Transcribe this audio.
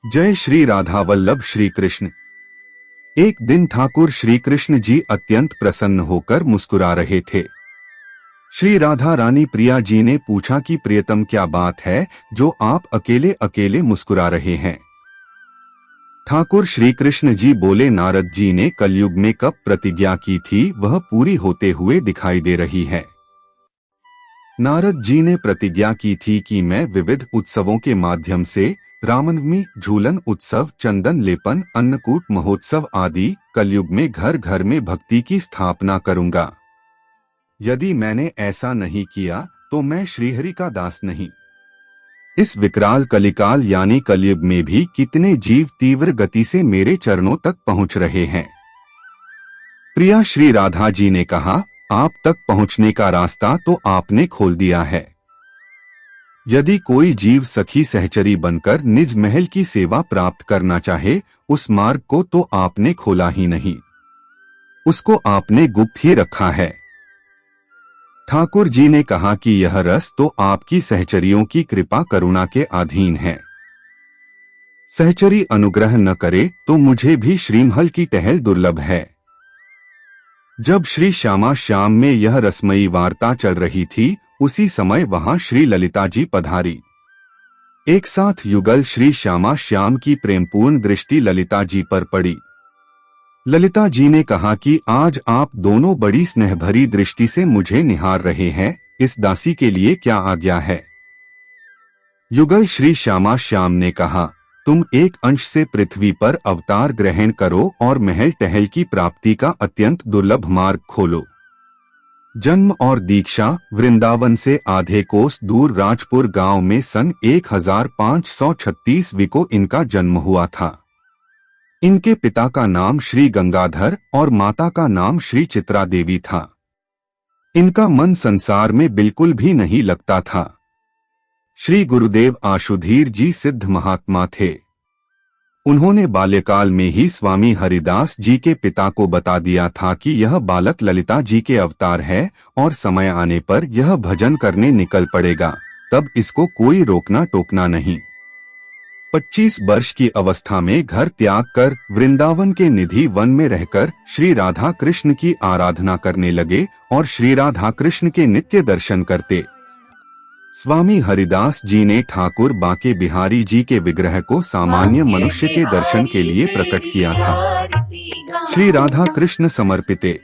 जय श्री राधा वल्लभ श्री कृष्ण। एक दिन ठाकुर श्री कृष्ण जी अत्यंत प्रसन्न होकर मुस्कुरा रहे थे। श्री राधा रानी प्रिया जी ने पूछा कि प्रियतम क्या बात है जो आप अकेले अकेले मुस्कुरा रहे हैं। ठाकुर श्री कृष्ण जी बोले, नारद जी ने कलयुग में कब प्रतिज्ञा की थी वह पूरी होते हुए दिखाई दे रही है। नारद जी ने प्रतिज्ञा की थी कि मैं विविध उत्सवों के माध्यम से रामनवमी, झूलन उत्सव, चंदन लेपन, अन्नकूट महोत्सव आदि कलयुग में घर घर में भक्ति की स्थापना करूंगा। यदि मैंने ऐसा नहीं किया तो मैं श्रीहरि का दास नहीं। इस विकराल कलिकाल यानी कलयुग में भी कितने जीव तीव्र गति से मेरे चरणों तक पहुंच रहे हैं। प्रिया श्री राधा जी ने कहा, आप तक पहुंचने का रास्ता तो आपने खोल दिया है। यदि कोई जीव सखी सहचरी बनकर निज महल की सेवा प्राप्त करना चाहे, उस मार्ग को तो आपने खोला ही नहीं, उसको आपने गुप्त ही रखा है। ठाकुर जी ने कहा कि यह रस तो आपकी सहचरियों की कृपा करुणा के अधीन है। सहचरी अनुग्रह न करे तो मुझे भी श्रीमहल की टहल दुर्लभ है। जब श्री श्यामा श्याम में यह रसमयी वार्ता चल रही थी, उसी समय वहां श्री ललिता जी पधारी। एक साथ युगल श्री श्यामा श्याम की प्रेमपूर्ण दृष्टि ललिता जी पर पड़ी। ललिता जी ने कहा कि आज आप दोनों बड़ी स्नेहभरी दृष्टि से मुझे निहार रहे हैं, इस दासी के लिए क्या आज्ञा है। युगल श्री श्यामा श्याम ने कहा, तुम एक अंश से पृथ्वी पर अवतार ग्रहण करो और महल टहल की प्राप्ति का अत्यंत दुर्लभ मार्ग खोलो। जन्म और दीक्षा वृंदावन से आधे कोस दूर राजपुर गांव में सन 1536 को इनका जन्म हुआ था। इनके पिता का नाम श्री गंगाधर और माता का नाम श्री चित्रा देवी था। इनका मन संसार में बिल्कुल भी नहीं लगता था। श्री गुरुदेव आशुधीर जी सिद्ध महात्मा थे। उन्होंने बाल्यकाल में ही स्वामी हरिदास जी के पिता को बता दिया था कि यह बालक ललिता जी के अवतार है और समय आने पर यह भजन करने निकल पड़ेगा, तब इसको कोई रोकना टोकना नहीं। 25 वर्ष की अवस्था में घर त्याग कर वृंदावन के निधि वन में रहकर श्री राधा कृष्ण की आराधना करने लगे और श्री राधा कृष्ण के नित्य दर्शन करते। स्वामी हरिदास जी ने ठाकुर बांके बिहारी जी के विग्रह को सामान्य मनुष्य के दर्शन के लिए प्रकट किया था। श्री राधा कृष्ण समर्पिते।